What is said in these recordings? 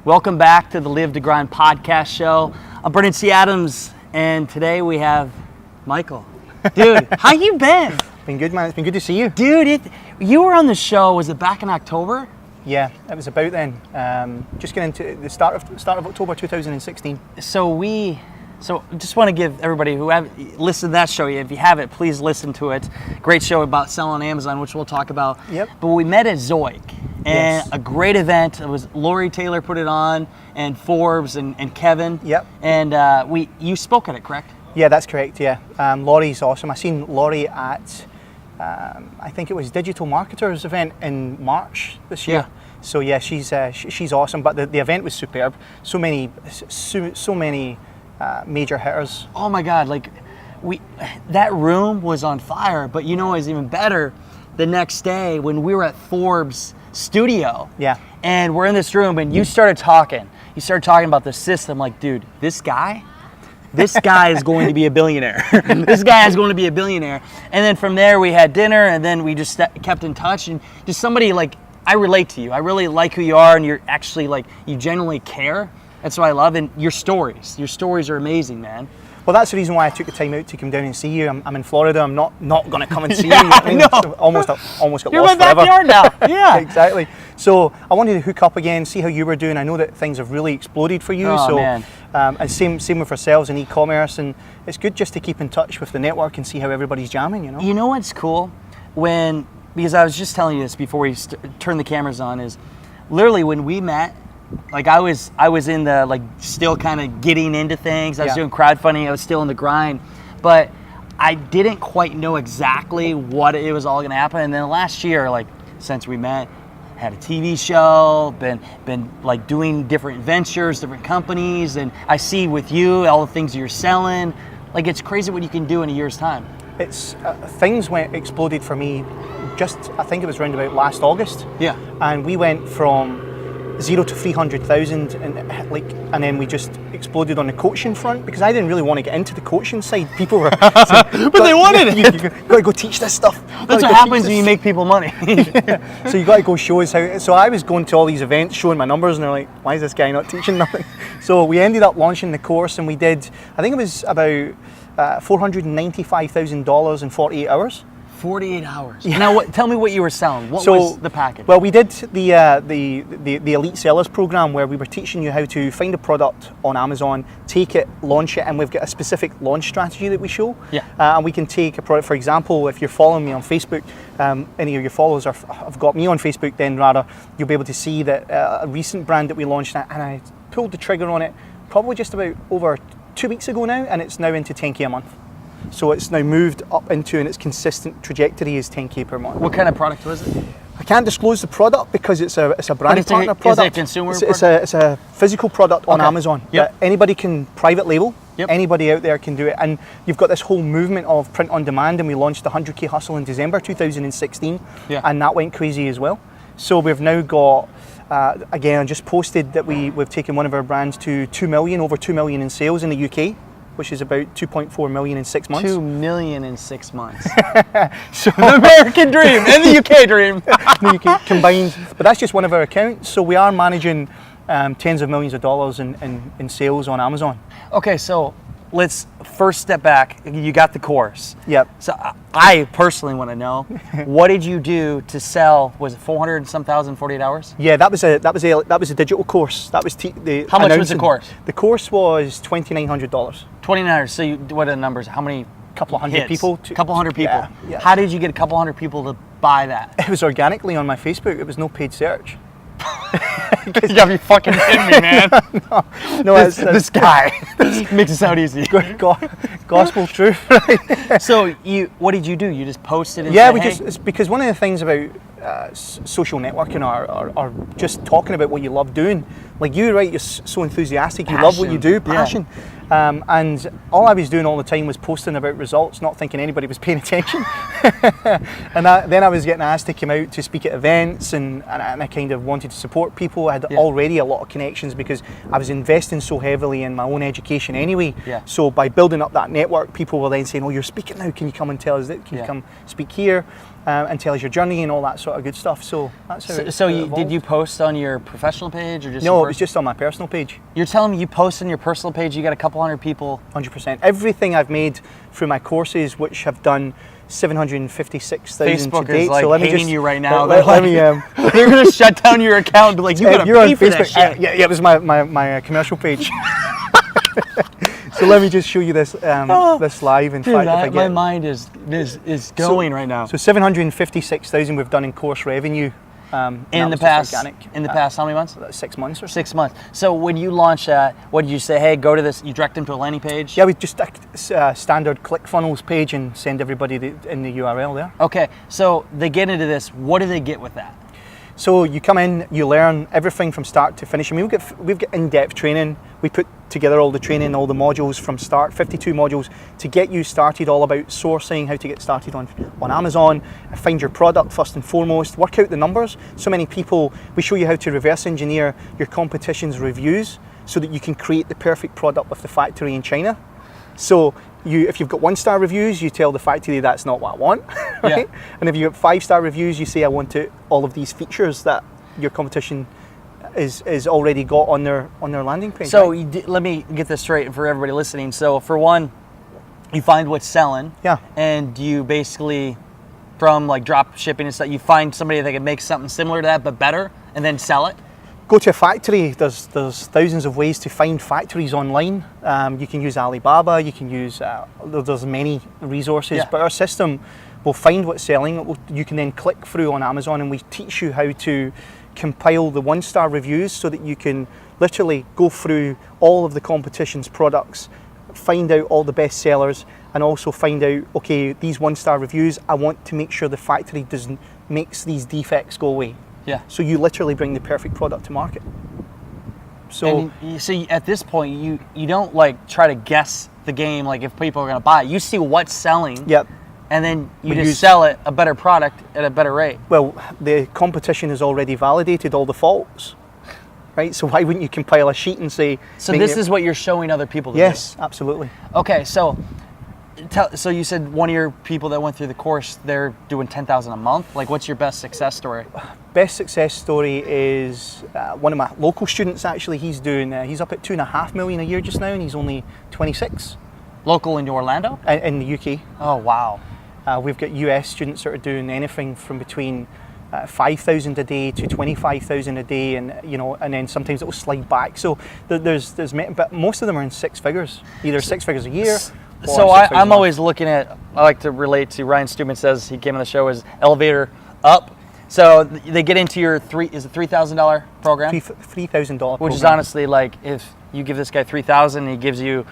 Welcome back to the Live to Grind podcast show. I'm Brendan C. Adams, and today we have Michael. Dude, how you been? Been good, man. It's been good to see you. Dude, you were on the show, was it back in October? Yeah, it was about then. Just getting into the start of October 2016. So just want to give everybody who haven't listened to that show yet, if you haven't, please listen to it. Great show about selling on Amazon, which we'll talk about. Yep. But we met at Zoic, and Yes. a great event. It was Lori Taylor put it on, and Forbes and Kevin. Yep. And you spoke at it, correct? Yeah, that's correct. Yeah, Laurie's awesome. I seen Laurie at I think it was Digital Marketers event in March this year. Yeah. So yeah, she's awesome. But the event was superb. So many major hitters. Oh my God! That room was on fire. But you know what was even better? The next day when we were at Forbes studio. Yeah. And we're in this room, and you started talking. You started talking about the system. Like, dude, this guy is going to be a billionaire. This guy is going to be a billionaire. And then from there, we had dinner, and then we just kept in touch. And just somebody I relate to you. I really like who you are, and you're actually you genuinely care. That's what I love. And your stories are amazing, man. Well, that's the reason why I took the time out to come down and see you. I'm in Florida. I'm not going to come and see Yeah, you. I know. So almost got You're lost my forever. backyard now. Yeah. Exactly. So I wanted to hook up again, see how you were doing. I know that things have really exploded for you. Oh, man. And same with ourselves in e-commerce. And it's good just to keep in touch with the network and see how everybody's jamming. You know what's cool? Because I was just telling you this before we turned the cameras on, is literally when we met. I was in the still kind of getting into things. I was doing crowdfunding. I was still in the grind, but I didn't quite know exactly what it was all going to happen. And then last year, since we met, had a TV show, been doing different ventures, different companies, and I see with you all the things you're selling. It's crazy what you can do in a year's time. It's things exploded for me. I think it was around about last August. Yeah. And we went from 0 to 300,000, and then we just exploded on the coaching front because I didn't really want to get into the coaching side. People were, but they wanted it. You got to go teach this stuff. That's what happens when you make people money. Yeah. So you got to go show us how. So I was going to all these events, showing my numbers, and they're like, "Why is this guy not teaching nothing?" So we ended up launching the course, and we did. I think it was about $495,000 in 48 hours. 48 hours. Yeah. Now, tell me what you were selling. What was the package? Well, we did the Elite Sellers program where we were teaching you how to find a product on Amazon, take it, launch it, and we've got a specific launch strategy that we show. Yeah. And we can take a product, for example, if you're following me on Facebook, any of your followers have got me on Facebook, then rather you'll be able to see that a recent brand that we launched, and I pulled the trigger on it probably just about over 2 weeks ago now, and it's now into 10K a month. So it's now moved up into, and its consistent trajectory is 10K per month. What kind of product was it? I can't disclose the product because it's a brand partner product. Is it a consumer product? It's a physical product on Amazon. Yep. That anybody can private label. Yep. Anybody out there can do it. And you've got this whole movement of print on demand, and we launched the 100K Hustle in December 2016. Yeah. And that went crazy as well. So we've now got, again, I just posted that we've taken one of our brands to 2 million, over 2 million in sales in the UK, which is about 2.4 million in 6 months. 2 million in 6 months. So the American dream and the UK dream. The UK combined. But that's just one of our accounts. So we are managing tens of millions of dollars in sales on Amazon. Okay, so let's first step back. You got the course. Yep. So I personally want to know, what did you do to sell? Was it 400 and some thousand, 48 hours? Yeah, that was a digital course. That was How much was the course? The course was $2,900. $2,900. So what are the numbers? How many? Couple of hundred people. Couple hundred people. Yeah. How did you get a couple hundred people to buy that? It was organically on my Facebook. It was no paid search. You gotta be fucking kidding me, man. No, this guy makes it sound easy. Gospel truth. So what did you do? You just posted and Yeah, said, it's because one of the things about social networking or just talking about what you love doing, like you, right? You're so enthusiastic. You love what you do, passion. And all I was doing all the time was posting about results, not thinking anybody was paying attention. And then I was getting asked to come out to speak at events, and I kind of wanted to support people. I had already a lot of connections because I was investing so heavily in my own education anyway. Yeah. So by building up that network, people were then saying, oh, you're speaking now, can you come and tell us that? Can you come speak here? And tell us your journey and all that sort of good stuff. So that's how Did you post on your professional page or just? No, it was just on my personal page. You're telling me you post on your personal page, you got a couple hundred people? 100%. Everything I've made through my courses, which have done 756,000 Facebook to date. is like so let me hating just, you right now. Let me, they're going to shut down your account and be like, you got to pay for that shit. Yeah, it was my commercial page. So let me just show you this this live. In fact, if I get, my mind is going right now. So 756,000 we've done in course revenue. In the past, how many months? 6 months or so. 6 months. So when you launch that, what did you say? Hey, go to this. You direct them to a landing page. Yeah, we just standard ClickFunnels page and send everybody in the URL there. Okay, so they get into this. What do they get with that? So you come in, you learn everything from start to finish. I mean, we've got in-depth training. We put together all the training, all the modules from start, 52 modules to get you started, all about sourcing, how to get started on Amazon, find your product first and foremost, work out the numbers. So many people, we show you how to reverse engineer your competition's reviews so that you can create the perfect product with the factory in China. So if you've got 1-star reviews, you tell the factory that's not what I want, right? Yeah. And if you've got 5-star reviews, you say I want all of these features that your competition is already got on their landing page. So right? Let me get this straight for everybody listening. So for one, you find what's selling. Yeah. And you basically, from like drop shipping and stuff, you find somebody that can make something similar to that but better, and then sell it. Go to a factory. There's thousands of ways to find factories online. You can use Alibaba. You can use there's many resources. Yeah. But our system will find what's selling. You can then click through on Amazon, and we teach you how to compile the 1-star reviews so that you can literally go through all of the competition's products, find out all the best sellers, and also find out, okay, these 1-star reviews, I want to make sure the factory makes these defects go away. Yeah. So you literally bring the perfect product to market. So at this point, you don't like try to guess the game, like if people are going to buy it. You see what's selling. Yep. And then you just sell it a better product at a better rate. Well, the competition has already validated all the faults, right? So why wouldn't you compile a sheet and say? So this is what you're showing other people to do? Yes, absolutely. Okay, so you said one of your people that went through the course, they're doing 10,000 a month. Like, what's your best success story? Best success story is one of my local students. Actually, he's up at 2.5 million a year just now, and he's only 26. Local in Orlando? In the UK. Oh wow. We've got US students that are doing anything from between 5,000 a day to 25,000 a day, and and then sometimes it will slide back. So but most of them are in 6 figures, either 6 figures a year. So I'm always looking at. I like to relate to Ryan Stewman says he came on the show as elevator up. So they get into your $3,000 program? $3,000 program. Which is honestly like if you give this guy $3,000 and he gives you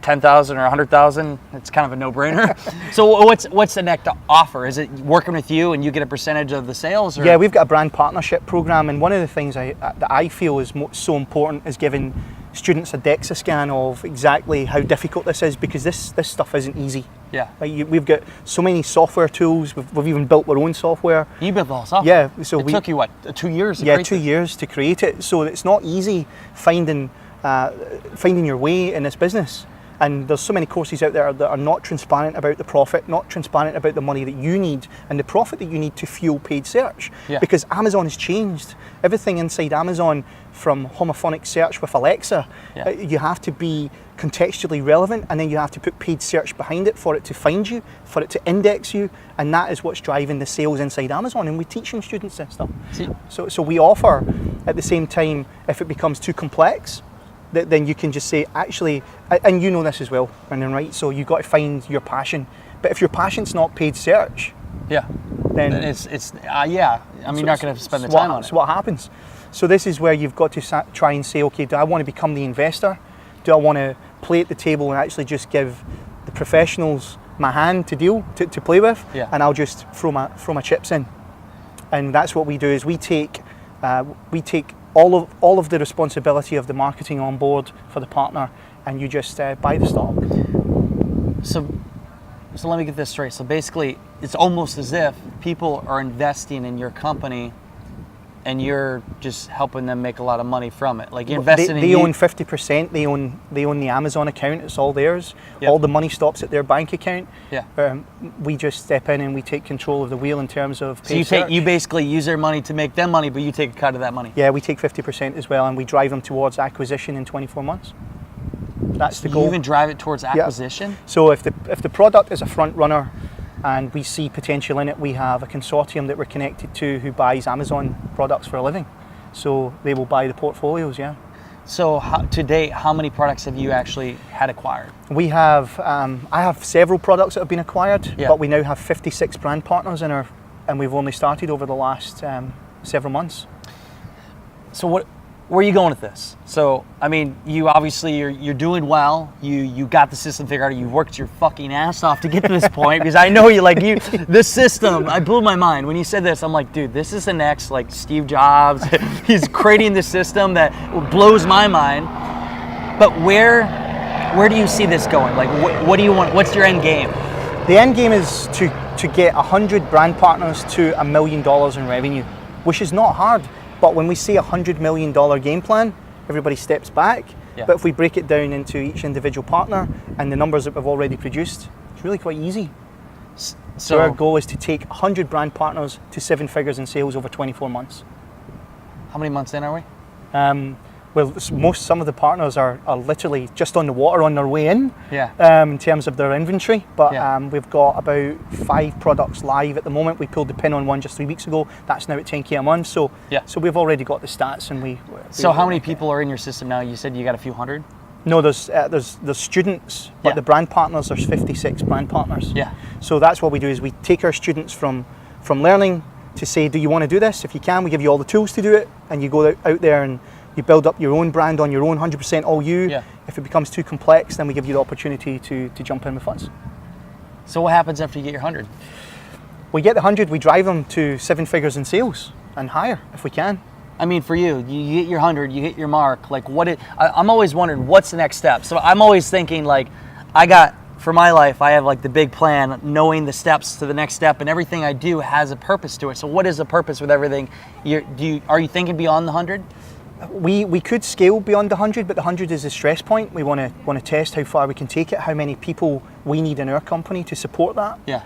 10,000 or 100,000, it's kind of a no-brainer. So what's the next offer? Is it working with you and you get a percentage of the sales? Or? Yeah, we've got a brand partnership program, and one of the things that I feel is so important is giving students a DEXA scan of exactly how difficult this is, because this stuff isn't easy. Yeah. Like we've got so many software tools. We've even built our own software. You built the whole software? Yeah. So it took you what, 2 years? To create 2 years to create it. So it's not easy finding your way in this business. And there's so many courses out there that are not transparent about the profit, not transparent about the money that you need and the profit that you need to fuel paid search. Yeah. Because Amazon has changed. Everything inside Amazon, from homophonic search with Alexa, you have to be contextually relevant, and then you have to put paid search behind it for it to find you, for it to index you, and that is what's driving the sales inside Amazon, and we're teaching students this stuff. So we offer, at the same time, if it becomes too complex, then you can just say, actually, and you know this as well, Brendan, right? So you've got to find your passion. But if your passion's not paid search, then it's you're not going to spend the time on it. So what happens? So this is where you've got to try and say, okay, do I want to become the investor? Do I want to play at the table and actually just give the professionals my hand to play with, and I'll just throw my chips in? And that's what we do. Is we take all of the responsibility of the marketing on board for the partner, and you just buy the stock. So let me get this straight. So basically, it's almost as if people are investing in your company, and you're just helping them make a lot of money from it. Like you're investing they own 50%. They own the Amazon account. It's all theirs. Yep. All the money stops at their bank account. Yeah. We just step in and we take control of the wheel in terms of So you basically use their money to make them money, but you take a cut of that money. Yeah, we take 50% as well, and we drive them towards acquisition in 24 months. That's the goal. You even drive it towards acquisition? Yeah. So if the product is a front runner and we see potential in it, we have a consortium that we're connected to who buys Amazon products for a living. So they will buy the portfolios, yeah. So to date, how many products have you actually had acquired? We have, I have several products that have been acquired, but we now have 56 brand partners and we've only started over the last several months. So where are you going with this? So, I mean, you obviously, you're doing well. You got the system figured out. You worked your fucking ass off to get to this point because I know this system, I blew my mind. When you said this, I'm like, dude, this is the next, like, Steve Jobs. He's creating the system that blows my mind. But where do you see this going? Like, what do you want? What's your end game? The end game is to get 100 brand partners to $1 million in revenue, which is not hard. But when we say $100 million game plan, everybody steps back. Yeah. But if we break it down into each individual partner and the numbers that we've already produced, it's really quite easy. So our goal is to take 100 brand partners to 7 figures in sales over 24 months. How many months in are we? Well, some of the partners are literally just on the water on their way in, in terms of their inventory. But we've got about 5 products live at the moment. We pulled the pin on one just 3 weeks ago. That's now at 10K a month. So we've already got the stats, and So how many people are in your system now? You said you got a few hundred. No, there's students, but the brand partners, there's 56 brand partners. Yeah. So that's what we do is we take our students from learning to say, do you want to do this? If you can, we give you all the tools to do it, and you go out there and you build up your own brand on your own, 100% all you. Yeah. If it becomes too complex, then we give you the opportunity to jump in with us. So what happens after you get your 100? We get the 100, we drive them to 7 figures in sales and higher if we can. I mean, for you get your 100, you hit your mark. Like, I'm always wondering, what's the next step? So I'm always thinking, like, for my life, I have like the big plan, knowing the steps to the next step, and everything I do has a purpose to it. So what is the purpose with everything? Are you thinking beyond the 100? We could scale beyond the 100, but the 100 is the stress point. We want to test how far we can take it, how many people we need in our company to support that. Yeah.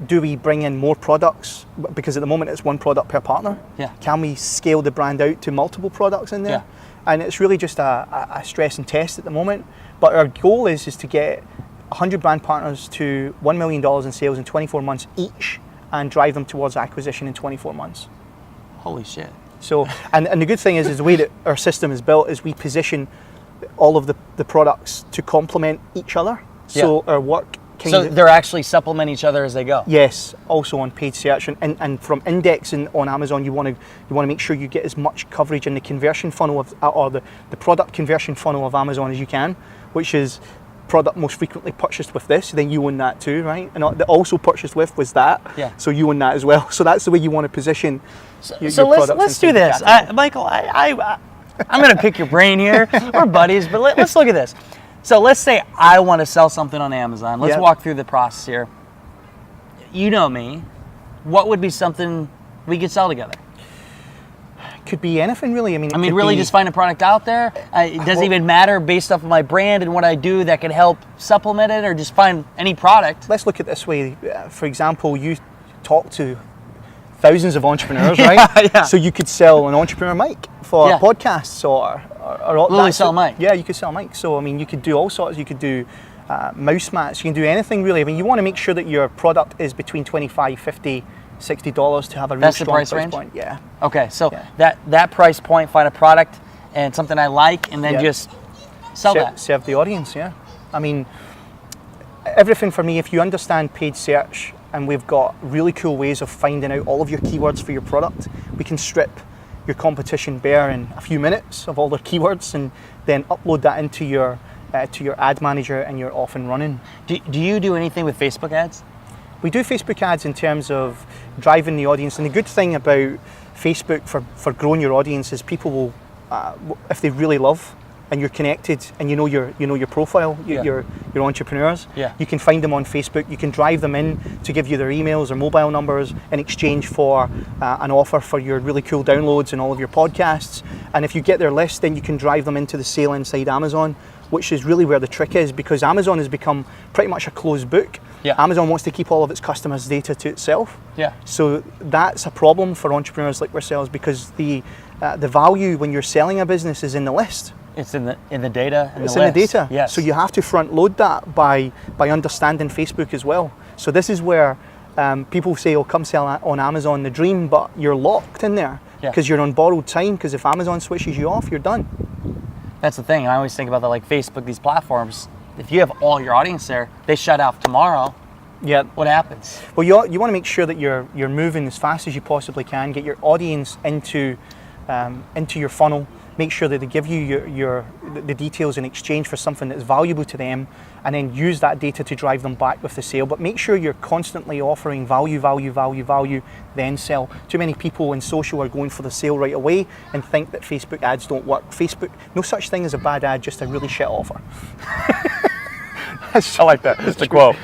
Do we bring in more products? Because at the moment it's one product per partner. Yeah. Can we scale the brand out to multiple products in there? Yeah. And it's really just a stress and test at the moment. But our goal is to get 100 brand partners to $1 million in sales in 24 months each, and drive them towards acquisition in 24 months. Holy shit. So, and the good thing is the way that our system is built is we position all of the products to complement each other. So our work they're actually supplement each other as they go. Yes, also on paid search and from indexing on Amazon, you want to make sure you get as much coverage in the conversion funnel or the product conversion funnel of Amazon as you can, which is product most frequently purchased with this, then you own that too, right? And the also purchased with was that, so you own that as well. So that's the way you want to position your products. Let's do this. Michael, I'm going to pick your brain here. We're buddies, but let's look at this. So let's say I want to sell something on Amazon. Let's walk through the process here. You know me. What would be something we could sell together? Could be anything really. I mean, really just find a product out there. It doesn't even matter based off of my brand and what I do that can help supplement it, or just find any product. Let's look at it this way. For example, you talk to thousands of entrepreneurs, right? Yeah. So you could sell an entrepreneur mic for podcasts or literally sell a mic. Yeah, you could sell a mic. So I mean, you could do all sorts. You could do mouse mats. You can do anything really. I mean, you want to make sure that your product is between $25, $50, $60 to have a real strong price range? Point. Yeah. Okay, so that price point, find a product and something I like, and then just sell that. Serve the audience, yeah. I mean, everything for me, if you understand paid search, and we've got really cool ways of finding out all of your keywords for your product, we can strip your competition bare in a few minutes of all their keywords and then upload that into your ad manager, and you're off and running. Do you do anything with Facebook ads? We do Facebook ads in terms of driving the audience, and the good thing about Facebook for growing your audience is people will, if they really love and you're connected and you know your profile, your entrepreneurs, you can find them on Facebook. You can drive them in to give you their emails or mobile numbers in exchange for an offer for your really cool downloads and all of your podcasts. And if you get their list, then you can drive them into the sale inside Amazon, which is really where the trick is, because Amazon has become pretty much a closed book. Amazon wants to keep all of its customers' data to itself. So that's a problem for entrepreneurs like ourselves, because the value when you're selling a business is in the list. It's in the data. It's in the data. Yes. So you have to front load that by understanding Facebook as well. So this is where people say, "Oh, come sell on Amazon, the dream," but you're locked in there because you're on borrowed time. Because if Amazon switches you off, you're done. That's the thing. I always think about that, like Facebook, these platforms. If you have all your audience there, they shut off tomorrow. What happens? Well, you want to make sure that you're moving as fast as you possibly can. Get your audience into your funnel. Make sure that they give you the details in exchange for something that's valuable to them, and then use that data to drive them back with the sale. But make sure you're constantly offering value, then sell. Too many people in social are going for the sale right away and think that Facebook ads don't work. Facebook, no such thing as a bad ad, just a really shit offer. I like that. It's a quote.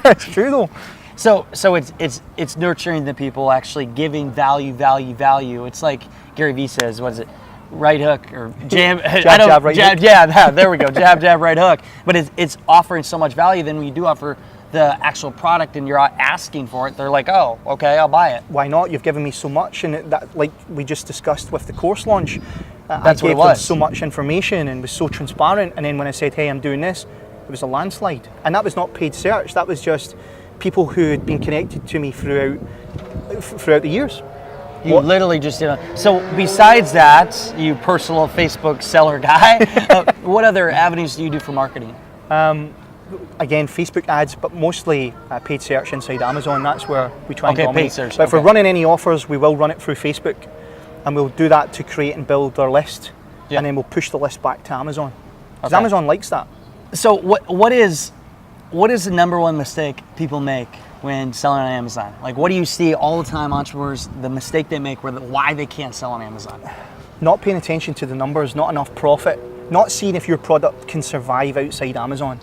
It's true though. So it's nurturing the people, actually giving value. It's like Gary Vee says, what is it? Right hook or jab, jab, right hook. Yeah, there we go. Jab, right hook. But it's offering so much value. Then when you do offer the actual product and you're asking for it, they're like, oh, okay, I'll buy it. Why not? You've given me so much, and that, like we just discussed with the course launch, that's I gave what it was. them so much information and was so transparent. And then when I said, hey, I'm doing this, it was a landslide. And that was not paid search. That was just people who had been connected to me throughout the years. You literally just, so besides that, you personal Facebook seller guy, what other avenues do you do for marketing? Again, Facebook ads, but mostly paid search inside Amazon. That's where we try and dominate. Paid search. But if we're running any offers, we will run it through Facebook, and we'll do that to create and build our list, and then we'll push the list back to Amazon. Because Amazon likes that. So what is the number one mistake people make when selling on Amazon? Like, what do you see all the time, entrepreneurs, the mistake they make, why they can't sell on Amazon? Not paying attention to the numbers, not enough profit, not seeing if your product can survive outside Amazon.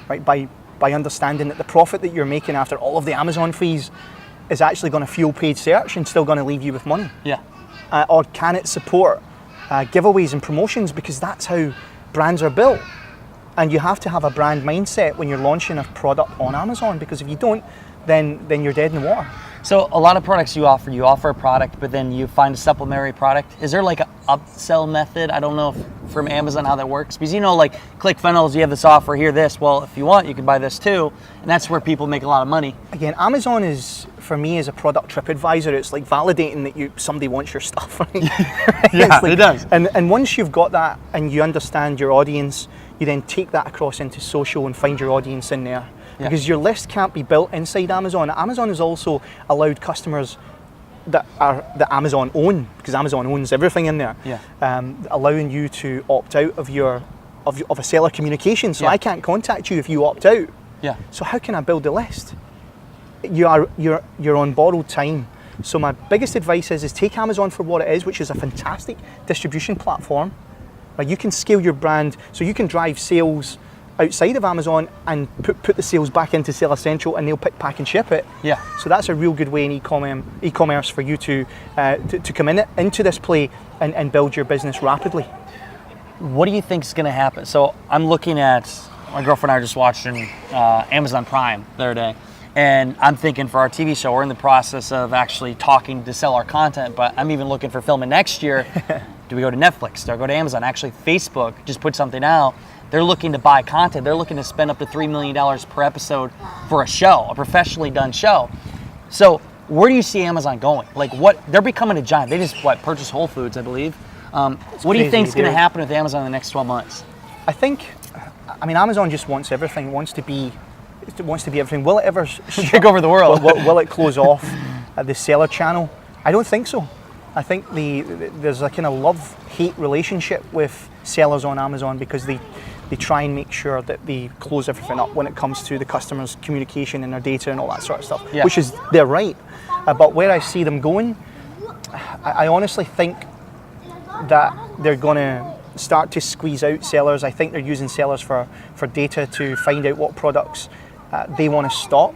Right, by understanding that the profit that you're making after all of the Amazon fees is actually going to fuel paid search and still going to leave you with money. Or can it support giveaways and promotions, because that's how brands are built. And you have to have a brand mindset when you're launching a product on Amazon, because if you don't, then you're dead in the water. So a lot of products you offer a product, but then you find a supplementary product. Is there like an upsell method? I don't know if from Amazon how that works, because like ClickFunnels, you have this offer here, this. Well, if you want, you can buy this too, and that's where people make a lot of money. Again, Amazon is, for me, as a product trip advisor, it's like validating that somebody wants your stuff. Right? It does. And once you've got that and you understand your audience, you then take that across into social and find your audience in there. Because your list can't be built inside Amazon. Amazon has also allowed customers that Amazon own, because Amazon owns everything in there, allowing you to opt out of a seller communication. So I can't contact you if you opt out. So how can I build a list? You're on borrowed time. So my biggest advice is take Amazon for what it is, which is a fantastic distribution platform. Like, you can scale your brand, so you can drive sales outside of Amazon and put the sales back into Seller Central, and they'll pick, pack and ship it. So that's a real good way in e-commerce for you to come into this play and build your business rapidly. What do you think is going to happen? So I'm looking at, my girlfriend and I are just watching Amazon Prime the other day, and I'm thinking for our TV show, we're in the process of actually talking to sell our content, but I'm even looking for filming next year. Do we go to Netflix? Do I go to Amazon? Actually, Facebook just put something out. They're looking to buy content. They're looking to spend up to $3 million per episode for a show, a professionally done show. So where do you see Amazon going? Like, they're becoming a giant. They just purchased Whole Foods, I believe. What do you think is going to happen with Amazon in the next 12 months? I mean, Amazon just wants everything. It wants to be everything. Will it ever take over the world? Will it close off the seller channel? I don't think so. I think there's a kind of love-hate relationship with sellers on Amazon, because they try and make sure that they close everything up when it comes to the customer's communication and their data and all that sort of stuff, which is, they're right. But where I see them going, I honestly think that they're going to start to squeeze out sellers. I think they're using sellers for data to find out what products they want to stock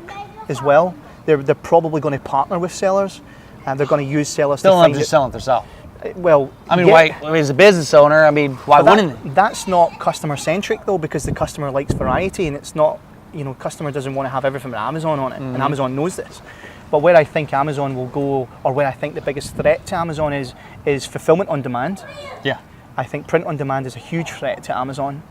as well. They're probably going to partner with sellers, and they're going to use sellers Still to not find just it. selling it themselves. Well, I mean, yeah, why? I mean, as a business owner, I mean, why but wouldn't they? that's not customer centric though, because the customer likes variety, and it's not, customer doesn't want to have everything with Amazon on it, and Amazon knows this. But where I think Amazon will go, or where I think the biggest threat to Amazon is fulfillment on demand. Yeah. I think print on demand is a huge threat to Amazon,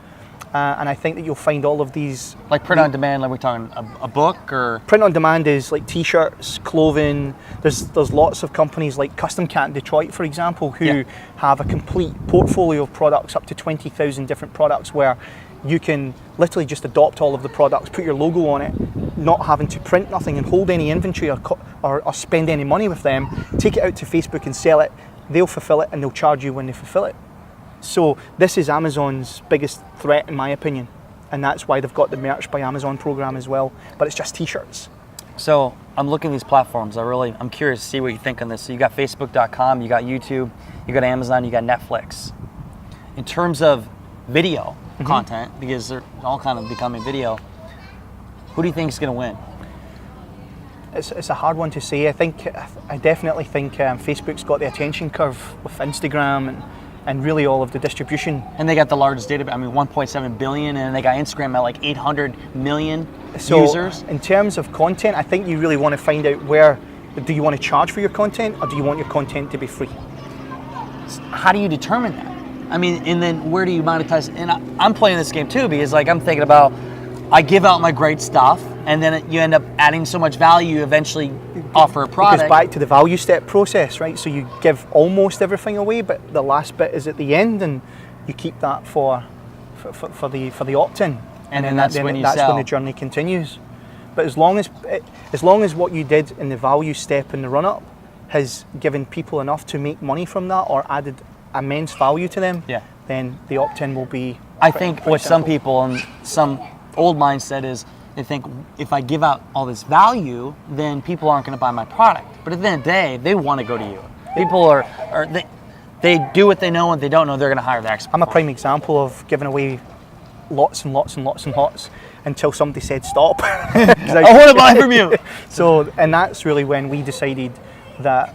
and I think that you'll find all of these. Like print on demand, like we're talking a book or? Print on demand is like t-shirts, clothing. There's lots of companies like Custom Cat in Detroit, for example, who have a complete portfolio of products, up to 20,000 different products, where you can literally just adopt all of the products, put your logo on it, not having to print nothing and hold any inventory or spend any money with them, take it out to Facebook and sell it. They'll fulfill it and they'll charge you when they fulfill it. So this is Amazon's biggest threat, in my opinion, and that's why they've got the Merch by Amazon program as well, but it's just t-shirts. So I'm looking at these platforms. I'm curious to see what you think on this. So you got Facebook.com, you got YouTube, you got Amazon, you got Netflix. In terms of video content, because they're all kind of becoming video, who do you think is going to win? It's a hard one to say. I definitely think Facebook's got the attention curve with Instagram and really all of the distribution. And they got the largest database, 1.7 billion, and they got Instagram at like 800 million users. In terms of content, I think you really want to find out where, do you want to charge for your content, or do you want your content to be free? How do you determine that? I mean, and then where do you monetize? And I'm playing this game too, because like I'm thinking about, I give out my great stuff, and then you end up adding so much value, you eventually offer a product. It goes back to the value step process, right? So you give almost everything away, but the last bit is at the end, and you keep that for the opt-in, and then that's when the journey continues. But as long as what you did in the value step in the run-up has given people enough to make money from that, or added immense value to them, then the opt-in will be. I think what some people and some old mindset is, they think if I give out all this value, then people aren't going to buy my product. But at the end of the day, they want to go to you. People they do what they know, and they don't know, they're going to hire the expert. I'm a prime example of giving away lots and lots and lots and lots until somebody said stop. I want to buy from you. So, and that's really when we decided that,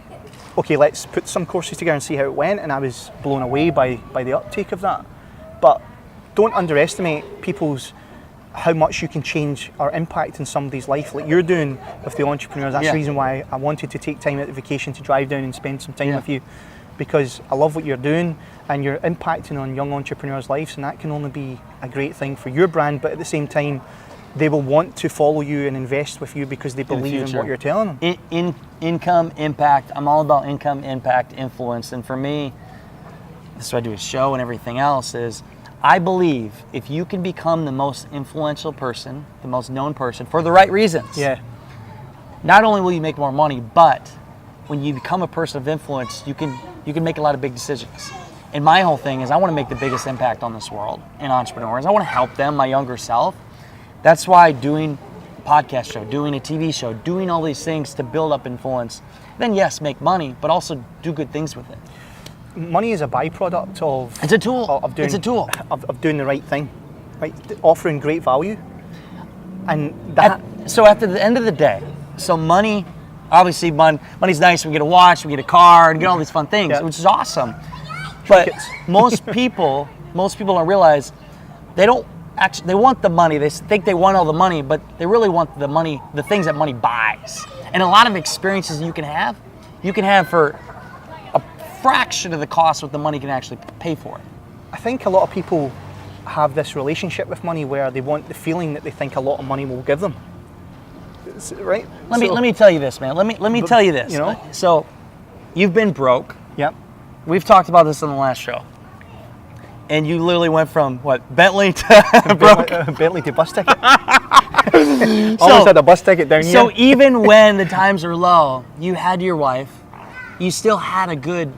okay, let's put some courses together and see how it went. And I was blown away by the uptake of that. But don't underestimate how much you can change or impact in somebody's life, like you're doing with the entrepreneurs. That's the reason why I wanted to take time out of vacation to drive down and spend some time with you, because I love what you're doing and you're impacting on young entrepreneurs' lives, and that can only be a great thing for your brand. But at the same time, they will want to follow you and invest with you because they believe in what you're telling them. Income, impact. I'm all about income, impact, influence. And for me, this is what I do a show and everything else is, I believe if you can become the most influential person, the most known person, for the right reasons, not only will you make more money, but when you become a person of influence, you can make a lot of big decisions. And my whole thing is I want to make the biggest impact on this world in entrepreneurs. I want to help them, my younger self. That's why doing a podcast show, doing a TV show, doing all these things to build up influence, then yes, make money, but also do good things with it. Money is a byproduct of. It's a tool. It's a tool of doing the right thing, right? Offering great value, and that. So at the end of the day, so money, obviously, money's nice. We get a watch, we get a car, and get all these fun things, which is awesome. But most people don't realize they don't actually. They want the money. They think they want all the money, but they really want the money, the things that money buys. And a lot of experiences you can have for a fraction of the cost what the money can actually pay for it. I think a lot of people have this relationship with money where they want the feeling that they think a lot of money will give them. Right? Let me tell you this, man. Let me tell you this. So, you've been broke. Yep. We've talked about this on the last show. And you literally went from what, Bentley to broke? Bentley to bus ticket. Almost had a bus ticket down here. So even when the times are low, you had your wife, you still had a good,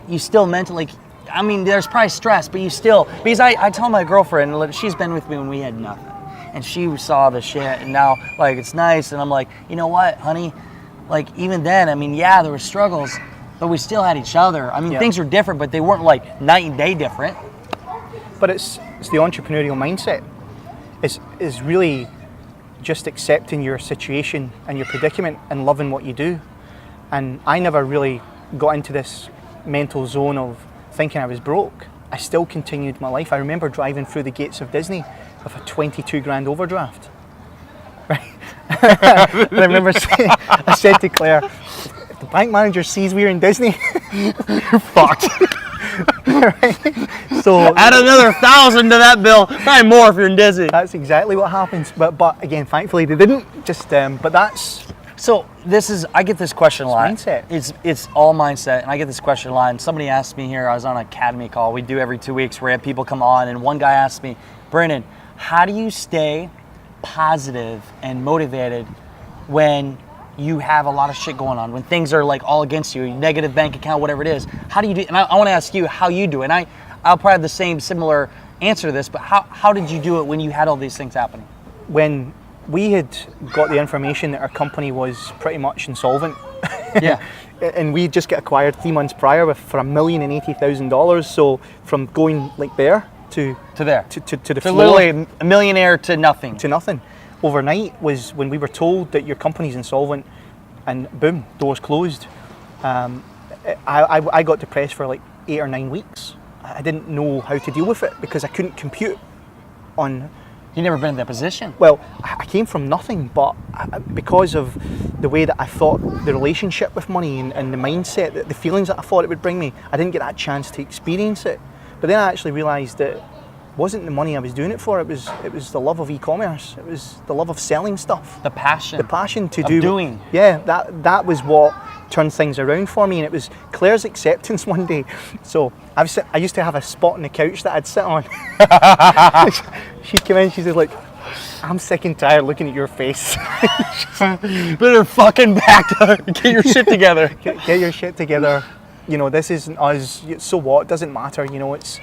you still mentally, there's probably stress, but you still, because I tell my girlfriend, she's been with me when we had nothing. And she saw the shit, and now, it's nice, and I'm like, you know what, honey? Even then, there were struggles, but we still had each other. I mean, Yeah. things are different, but they weren't like night and day different. But it's the entrepreneurial mindset. Is really just accepting your situation and your predicament and loving what you do. And I never really got into this mental zone of thinking I was broke. I still continued my life. I remember driving through the gates of Disney with a 22 grand overdraft. Right? And I remember I said to Claire, if the bank manager sees we're in Disney, You're fucked. right? So Add another 1,000 to that bill. Probably more if you're in Disney. that's exactly what happens. But again, thankfully they didn't. Just but that's So this is, I get this question a lot. mindset. It's all mindset, and I get this question a lot. And somebody asked me here, I was on an academy call we do every 2 weeks where we have people come on, and one guy asked me, Brandon, how do you stay positive and motivated when you have a lot of shit going on, when things are like all against you, negative bank account, whatever it is? How do you do? And I want to ask you how you do it. And I'll probably have the same similar answer to this, but how did you do it when you had all these things happening? When we had got the information that our company was pretty much insolvent. Yeah. And we just got acquired 3 months prior for $1,080,000. So from going like there to there. to the So floor literally a millionaire to nothing. to nothing. Overnight was when we were told that your company's insolvent, and boom, doors closed. I got depressed for like 8 or 9 weeks. I didn't know how to deal with it because I couldn't compute on. You've never been in that position. Well, I came from nothing, but because of the way that I thought the relationship with money and the mindset, the feelings that I thought it would bring me, I didn't get that chance to experience it. But then I actually realised that it wasn't the money I was doing it for. It was the love of e-commerce. It was the love of selling stuff. The passion. The passion to Of do. doing. Yeah, that was what turned things around for me, and it was Claire's acceptance one day. So I used to have a spot on the couch that I'd sit on. She'd come in, she'd say, like, I'm sick and tired looking at your face. Better fucking back to get your shit together. Get your shit together. You know, this isn't us. So what? It doesn't matter. You know, it's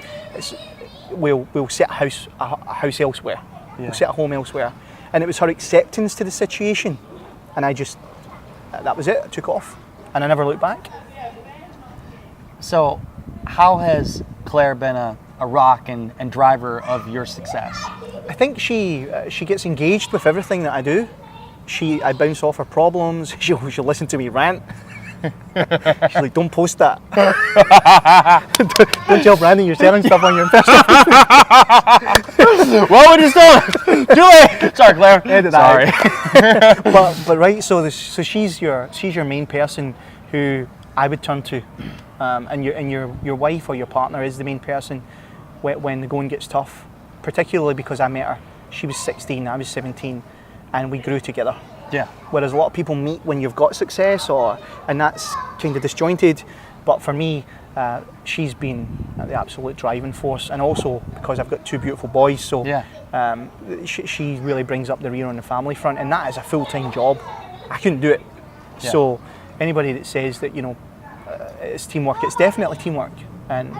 we'll set a house elsewhere. Yeah. We'll set a home elsewhere. And it was her acceptance to the situation, and that was it. I took off, and I never looked back. So, how has Claire been a rock and driver of your success? I think she gets engaged with everything that I do. I bounce off her problems. She'll listen to me rant. She's like, don't post that. don't tell Brandon you're selling stuff on your personal. What would you say? Julie! Sorry, Claire. Edit Sorry. that. but right, so she's your main person who I would turn to, and your wife or your partner is the main person when the going gets tough. Particularly because I met her. She was 16, I was 17, and we grew together. Yeah. Whereas a lot of people meet when you've got success, and that's kind of disjointed. But for me, she's been the absolute driving force, and also because I've got 2 beautiful boys, so Yeah. She really brings up the rear on the family front, and that is a full-time job. I couldn't do it. Yeah. So anybody that says that it's teamwork, it's definitely teamwork, and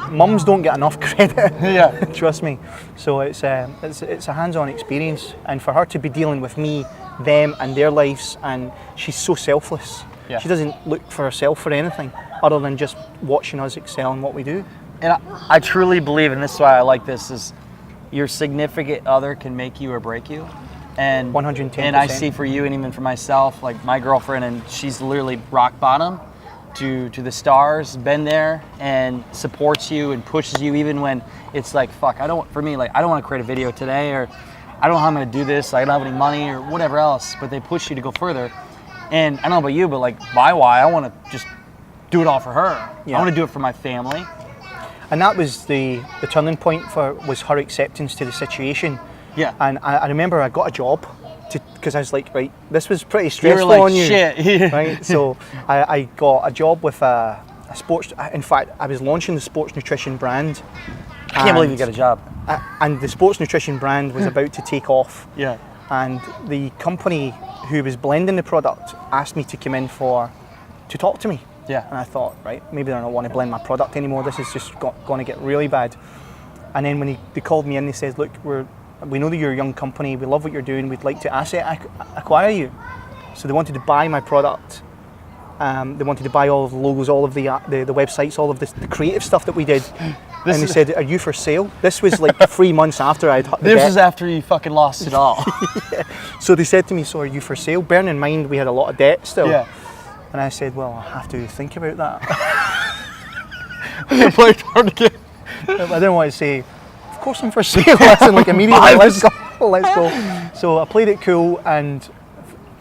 mums don't get enough credit. Yeah. Trust me. So it's a hands-on experience, and for her to be dealing with me, them, and their lives, and she's so selfless. Yeah. She doesn't look for herself for anything other than just watching us excel in what we do. And I truly believe, and this is why I like this, is your significant other can make you or break you. And 110%. And I see for you, and even for myself, like my girlfriend, and she's literally rock bottom to the stars, been there and supports you and pushes you even when it's like, fuck, I don't want to create a video today, or I don't know how I'm going to do this, I don't have any money or whatever else, but they push you to go further. And I don't know about you, but like why I want to just do it all for her. Yeah. I want to do it for my family. And that was the turning point was her acceptance to the situation. Yeah. And I remember I got a job because I was like, right, this was pretty You stressful were like, on you. shit. Right, so I got a job with a sports. In fact, I was launching the sports nutrition brand. I can't believe you got a job. And the sports nutrition brand was about to take off. Yeah. And the company who was blending the product asked me to come in to talk to me. Yeah. And I thought, right, maybe they don't want to blend my product anymore. This is just going to get really bad. And then when they called me in, they said, look, we know that you're a young company. We love what you're doing. We'd like to asset acquire you. So they wanted to buy my product They wanted to buy all of the logos, all of the websites, all of the creative stuff that we did. And they said, "Are you for sale?" This was like 3 months after I'd hit the This debt. is after you fucking lost it all. So they said to me, "So are you for sale?" Bearing in mind we had a lot of debt still. Yeah. And I said, "Well, I have to think about that." You played hard to get. I didn't want to say, "Of course I'm for sale." Listen, like immediately, let's go. So I played it cool, and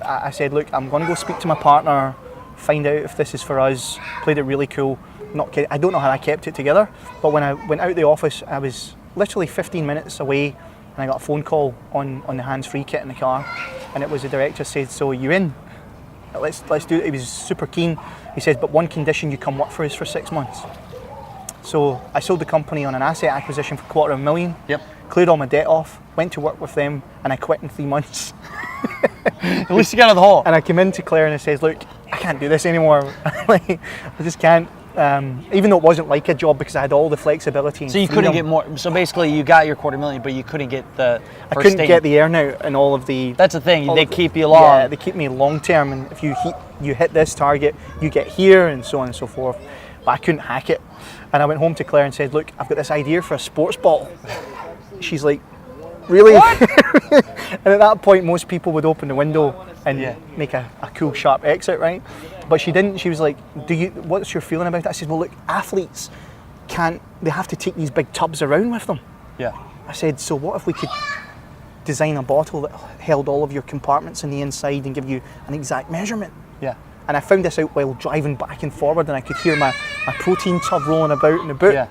I said, "Look, I'm going to go speak to my partner, find out if this is for us." Played it really cool. Not kidding. I don't know how I kept it together, but when I went out the office, I was literally 15 minutes away, and I got a phone call on the hands-free kit in the car, and it was the director said, "So you in? Let's do it." He was super keen. He said, "But one condition, you come work for us for 6 months." So I sold the company on an asset acquisition for $250,000. Yep. Cleared all my debt off, went to work with them, and I quit in 3 months. At least you got out of the hole. And I came in to Claire and I says, "Look, I can't do this anymore." Like, I just can't. Even though it wasn't like a job, because I had all the flexibility and So you freedom. couldn't get more. So basically, you got your $250,000, but you couldn't get the. I couldn't get the earnout and all of the. That's the thing. all They of the- keep you long. Yeah, they keep me long term, and if you hit this target, you get here, and so on and so forth. But I couldn't hack it, and I went home to Claire and said, "Look, I've got this idea for a sports ball." She's like, "Really?" And at that point, most people would open the window and make a cool, sharp exit, right? But she didn't. She was like, "What's your feeling about it?" I said, "Well, look, athletes they have to take these big tubs around with them." Yeah. I said, "So what if we could design a bottle that held all of your compartments on the inside and give you an exact measurement?" Yeah. And I found this out while driving back and forward, and I could hear my protein tub rolling about in the boot. Yeah.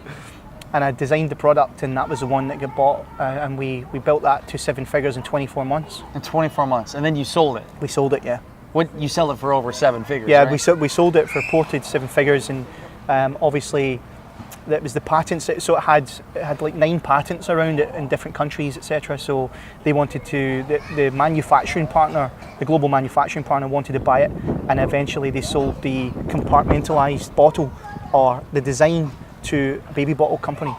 And I designed the product, and that was the one that got bought, and we built that to 7 figures in 24 months. In 24 months, and then you sold it. We sold it, yeah. What you sell it for over 7 figures? Yeah, right? we sold it for reported 7 figures, and obviously that was the patents. So it had like 9 patents around it in different countries, etc. So they wanted to the manufacturing partner, the global manufacturing partner, wanted to buy it, and eventually they sold the compartmentalized bottle or the design to a baby bottle company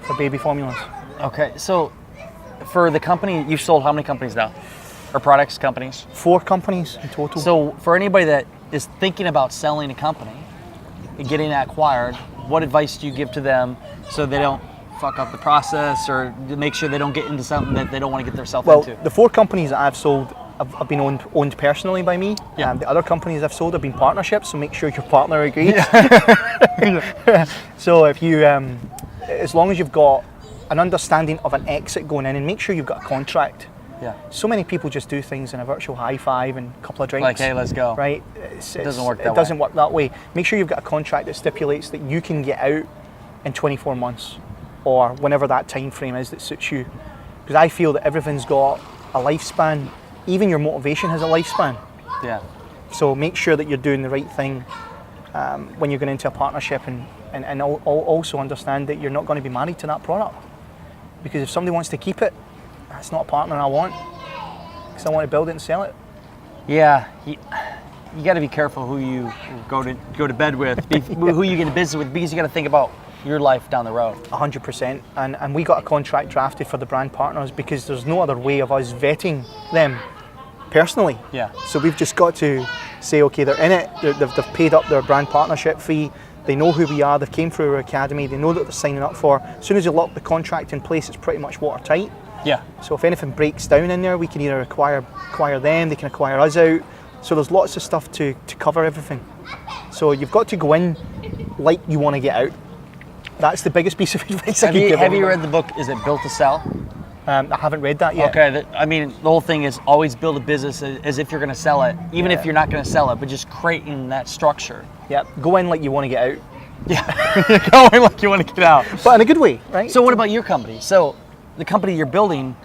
for baby formulas. Okay, so for the company, you've sold how many companies now? Or products, companies? 4 companies in total. So for anybody that is thinking about selling a company and getting it acquired, what advice do you give to them so they don't fuck up the process, or to make sure they don't get into something that they don't want to get themselves into? The 4 companies that I've sold have been owned personally by me. Yeah. The other companies I've sold have been partnerships, so make sure your partner agrees. So if you, as long as you've got an understanding of an exit going in, and make sure you've got a contract. Yeah. So many people just do things in a virtual high five and a couple of drinks. Like, hey, let's go. Right? It doesn't work that way. It doesn't work that way. Make sure you've got a contract that stipulates that you can get out in 24 months or whenever that time frame is that suits you. Because I feel that everything's got a lifespan. Even your motivation has a lifespan. Yeah. So make sure that you're doing the right thing when you're going into a partnership, and also understand that you're not going to be married to that product. Because if somebody wants to keep it, that's not a partner I want. Because I want to build it and sell it. Yeah. You got to be careful who you go to bed with, who you get in business with, because you got to think about your life down the road. 100%. And we got a contract drafted for the brand partners because there's no other way of us vetting them personally. Yeah. So we've just got to say, okay, they're in it, they've paid up their brand partnership fee, they know who we are, they came through our academy, they know that they're signing up for. As soon as you lock the contract in place, it's pretty much watertight. Yeah. So if anything breaks down in there, we can either acquire them, they can acquire us out. So there's lots of stuff to cover everything. So you've got to go in like you want to get out. That's the biggest piece of advice I can give. Have you read the book, is it Built to Sell? I haven't read that yet. Okay, the whole thing is always build a business as if you're going to sell it, even if you're not going to sell it, but just creating that structure. Yeah, go in like you want to get out. Yeah, going like you want to get out. But in a good way, right? So what about your company? So the company you're building,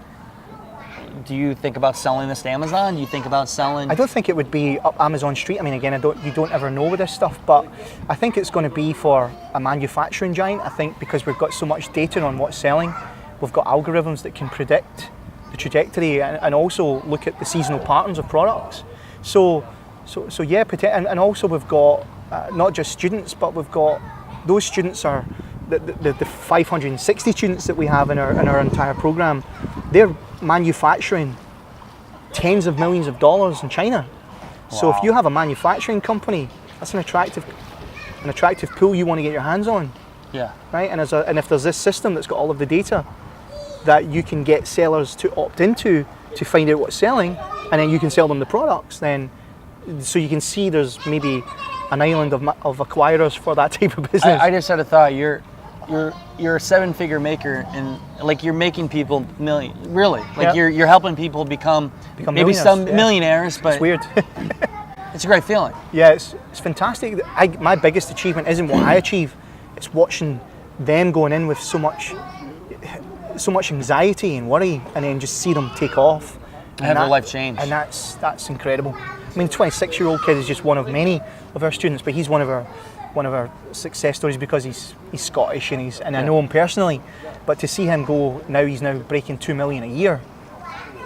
do you think about selling this to Amazon? Do you think about selling? I don't think it would be up Amazon Street. I mean, again, you don't ever know with this stuff, but I think it's going to be for a manufacturing giant. I think because we've got so much data on what's selling, we've got algorithms that can predict the trajectory and also look at the seasonal patterns of products. So yeah, and also we've got not just students, but we've got those students are the 560 students that we have in our entire program. They're manufacturing tens of millions of dollars in China. Wow. So if you have a manufacturing company That's an attractive pool you want to get your hands on, Yeah. right? And if there's this system that's got all of the data that you can get sellers to opt into to find out what's selling, and then you can sell them the products, then so you can see there's maybe an island of acquirers for that type of business. I just had a thought. You're a 7-figure maker, and like you're making people really like you're helping people become maybe some millionaires, but it's weird. It's a great feeling. Yeah, it's fantastic. My biggest achievement isn't what I achieve; it's watching them going in with so much anxiety and worry, and then just see them take off And have their life change. And that's incredible. I mean, 26-year-old kid is just one of many of our students, but he's one of our success stories because he's Scottish and I know him personally. But to see him go now, he's now breaking 2 million a year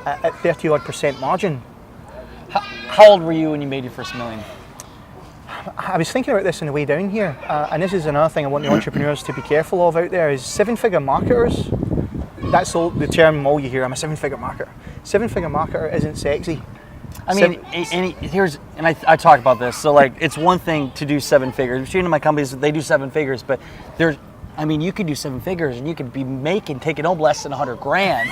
at 30-odd% margin. How old were you when you made your first million? I was thinking about this on the way down here, and this is another thing I want the entrepreneurs to be careful of out there, is 7-figure marketers. That's the term all you hear, I'm a 7-figure marketer. 7-figure marketer isn't sexy. I mean, I talk about this. So like, it's one thing to do 7 figures. Between my companies, they do 7 figures, but you could do 7 figures and you could be taking home less than 100 grand.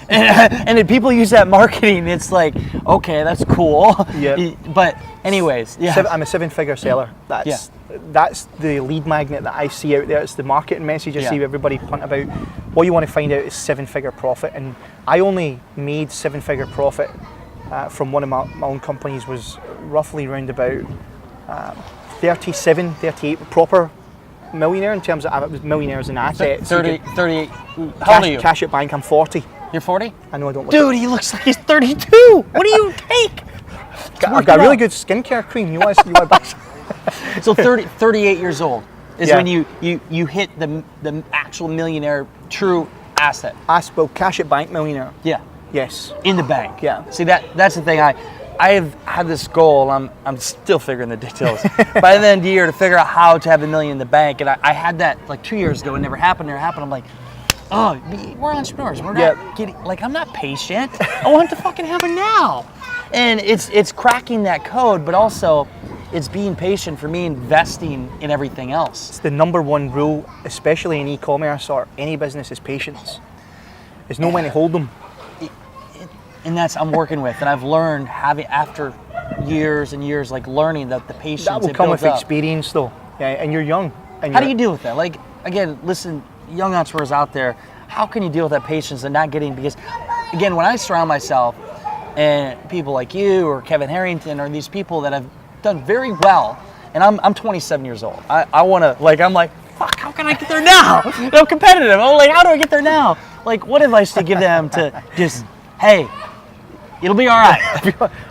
and if people use that marketing, it's like, okay, that's cool. Yeah. But anyways, yeah. I'm a 7-figure seller. That's the lead magnet that I see out there. It's the marketing message I see everybody punt about. What you want to find out is 7-figure profit. And I only made 7-figure profit from one of my own companies was roughly around about 37, 38 proper millionaire in terms of I was millionaires in assets. 38. How old are you? Cash at bank, I'm 40. You're 40? I know I don't look Dude, he looks like he's 32. What do you take? I've got really good skincare cream. You want to buy some? So 38 years old is when you hit the actual millionaire true asset. Cash at bank millionaire. Yeah. Yes. In the bank. Yeah. See, that's the thing. I've had this goal. I'm still figuring the details. By the end of the year, to figure out how to have $1 million in the bank, and I had that like 2 years ago. It never happened. I'm like, oh, we're entrepreneurs. We're not getting like I'm not patient. I want it to fucking happen now. And it's cracking that code, but also it's being patient for me, investing in everything else. It's the number one rule, especially in e-commerce or any business, is patience. There's no when to hold them. And that's I'm working with, and I've learned after years and years, like learning that the patience that will come with experience, though. Yeah, and you're young. How do you deal with that? Like, again, listen, young entrepreneurs out there, how can you deal with that patience and not getting? Because, again, when I surround myself and people like you or Kevin Harrington or these people that have done very well, and I'm 27 years old. I want to I'm like, fuck, how can I get there now? I'm competitive. I'm like, how do I get there now? Like, what advice do you give them to just, hey, it'll be all right.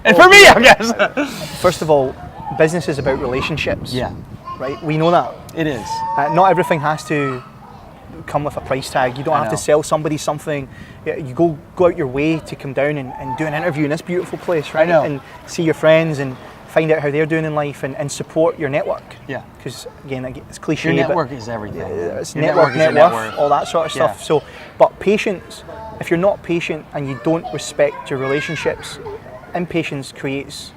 And for me, I guess. First of all, business is about relationships. Yeah. Right? We know that. It is. Not everything has to come with a price tag. You don't have to sell somebody something. You go out your way to come down and do an interview in this beautiful place, right? I know. And see your friends and find out how they're doing in life and support your network. Yeah. Because again, it's cliche. Your network is everything. It's your network, net net worth, all that sort of stuff. Yeah. So, but patience, if you're not patient and you don't respect your relationships, impatience creates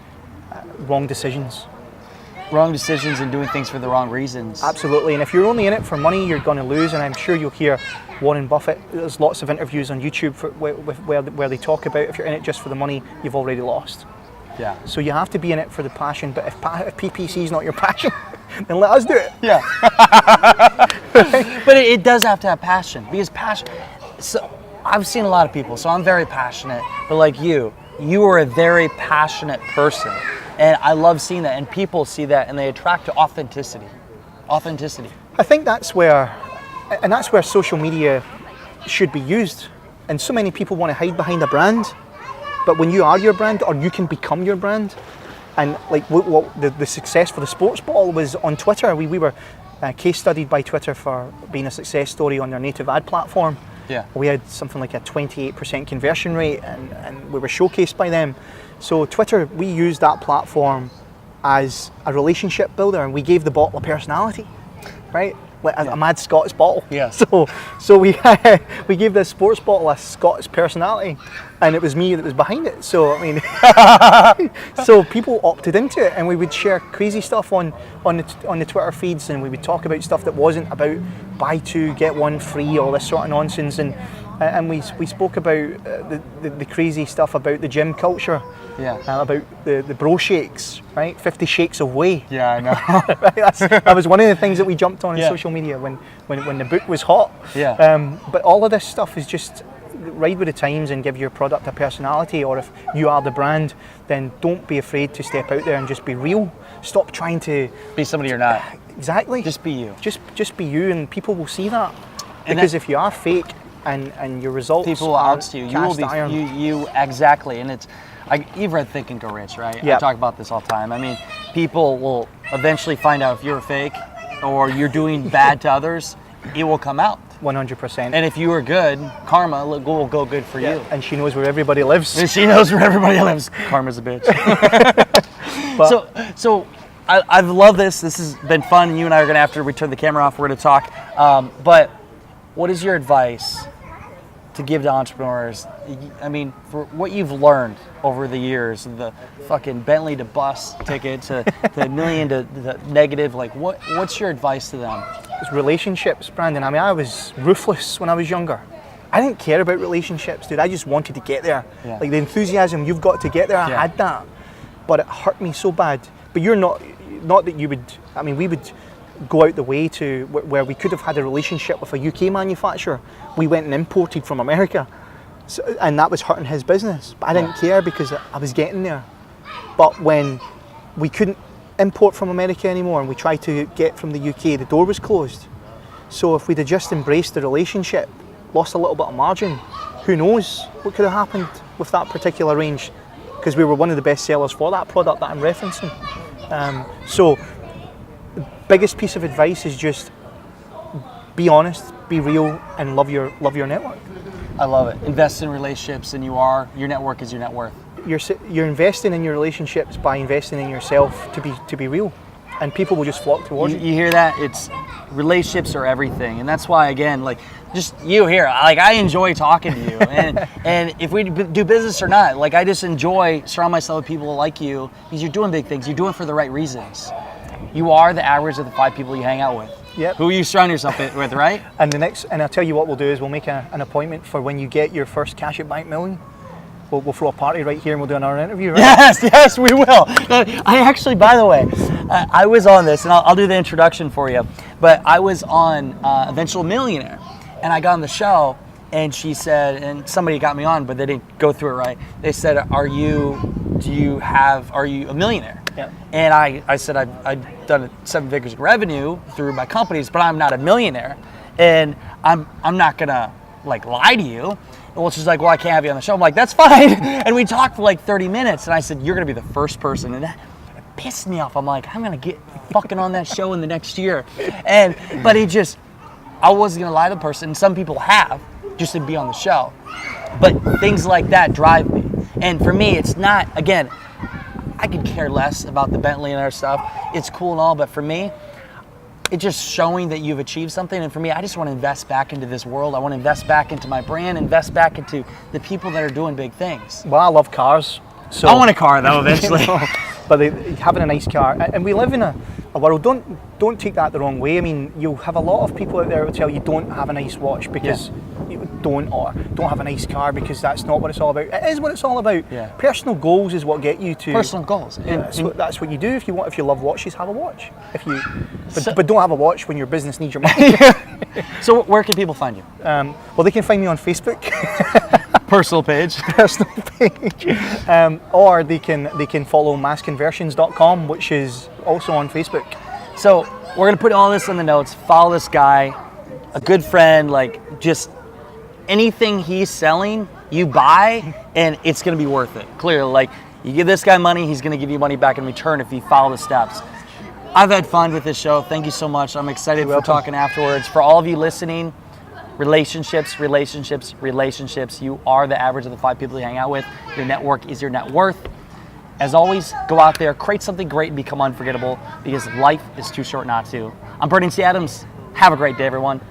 wrong decisions. Wrong decisions and doing things for the wrong reasons. Absolutely, and if you're only in it for money, you're going to lose. And I'm sure you'll hear Warren Buffett. There's lots of interviews on YouTube where they talk about if you're in it just for the money, you've already lost. Yeah. So you have to be in it for the passion. But if PPC is not your passion, then let us do it. Yeah. But it does have to have passion, because passion. So I've seen a lot of people, so I'm very passionate. But like you are a very passionate person. And I love seeing that, and people see that, and they attract to authenticity. Authenticity. I think that's where social media should be used. And so many people want to hide behind a brand, but when you are your brand, or you can become your brand, and like what the success for the sports ball was on Twitter. We were case studied by Twitter for being a success story on their native ad platform. Yeah. We had something like a 28% conversion rate, and we were showcased by them. So Twitter, we used that platform as a relationship builder, and we gave the bottle a personality, right? like a mad Scottish bottle. Yeah. So we we gave this sports bottle a Scottish personality, and it was me that was behind it. So I mean, so people opted into it, and we would share crazy stuff on the Twitter feeds, and we would talk about stuff that wasn't about buy two get one free, all this sort of nonsense, and we spoke about the crazy stuff about the gym culture. Yeah. About the bro shakes, right? 50 shakes of whey. Yeah, I know. Right? That was one of the things that we jumped on Yeah. social media when the book was hot. Yeah. But all of this stuff is just ride with the times and give your product a personality, or if you are the brand, then don't be afraid to step out there and just be real. Stop trying to Be somebody you're not. Exactly. Just be you. Just be you, and people will see that. And Because that- if you are fake and your results People will aren't oust you. You will cast iron. be you exactly. And it's you've read Think and Go Rich, right? I Yep. talk about this all the time. I mean, people will eventually find out if you're a fake or you're doing bad to others. It will come out. 100%. And if you are good, karma will go good for you. And she knows where everybody lives. And she knows where everybody lives. Karma's a bitch. But- So I've loved this. This has been fun. You and I are going to, after we turn the camera off, we're going to talk. But what is your advice to give to entrepreneurs? I mean, for what you've learned over the years, the fucking Bentley to bus ticket to the million to the negative, like what's your advice to them? It's relationships, Brandon. I mean, I was ruthless when I was younger. I didn't care about relationships, dude. I just wanted to get there. Yeah. Like the enthusiasm, you've got to get there. I Yeah. had that, but it hurt me so bad. But you're not that you would. I mean, we would go out the way to where we could have had a relationship with a UK manufacturer. We went and imported from America, and that was hurting his business. But I didn't care because I was getting there. But when we couldn't import from America anymore and we tried to get from the UK, the door was closed. So if we'd have just embraced the relationship, lost a little bit of margin, who knows what could have happened with that particular range, because we were one of the best sellers for that product that I'm referencing. So the biggest piece of advice is just be honest, be real, and love your network. I love it. Invest in relationships, and your network is your net worth. You're investing in your relationships by investing in yourself to be real, and people will just flock towards you. You hear that? It's relationships are everything, and that's why, again, like just you here, like I enjoy talking to you, and if we do business or not, like I just enjoy surrounding myself with people like you because you're doing big things. You're doing it for the right reasons. You are the average of the 5 people you hang out with. Yep. Who you surround yourself with, right? And I'll tell you what we'll do is we'll make an appointment for when you get your first Cash at Bank million. We'll throw a party right here and we'll do another interview, right? Yes, we will. I actually, by the way, I was on this, and I'll do the introduction for you, but I was on Eventual Millionaire, and I got on the show, and she said, and somebody got me on, but they didn't go through it right. They said, are you a millionaire? Yeah. And I said, I've done 7 figures of revenue through my companies, but I'm not a millionaire, and I'm not gonna like lie to you. Well, she's like, well, I can't have you on the show. I'm like, that's fine. And we talked for like 30 minutes, and I said, you're gonna be the first person, and that pissed me off. I'm like, I'm gonna get fucking on that show in the next year, but I wasn't gonna lie to the person. And some people have just to be on the show, but things like that drive me. And for me, it's not, again, I could care less about the Bentley and other stuff. It's cool and all, but for me, it's just showing that you've achieved something. And for me, I just want to invest back into this world. I want to invest back into my brand, invest back into the people that are doing big things. Well, I love cars. So I want a car though, eventually. But having a nice car, and we live in a world. Don't take that the wrong way. I mean, you'll have a lot of people out there who will tell you don't have a nice watch because you don't have a nice car because that's not what it's all about. It is what it's all about. Yeah. Personal goals is what get you to Personal goals. That's what you do. If you love watches, have a watch. But don't have a watch when your business needs your money. So where can people find you? Well, they can find me on Facebook. Personal page. Personal page, or they can follow massconversions.com, which is also on Facebook. So we're gonna put all this in the notes. Follow this guy, a good friend. Like just anything he's selling, you buy, and it's gonna be worth it. Clearly, like you give this guy money, he's gonna give you money back in return if you follow the steps. I've had fun with this show. Thank you so much. I'm excited for talking afterwards. For all of you listening. Relationships. You are the average of the 5 people you hang out with. Your network is your net worth. As always, go out there, create something great, and become unforgettable because life is too short not to. I'm Bernie C. Adams. Have a great day, everyone.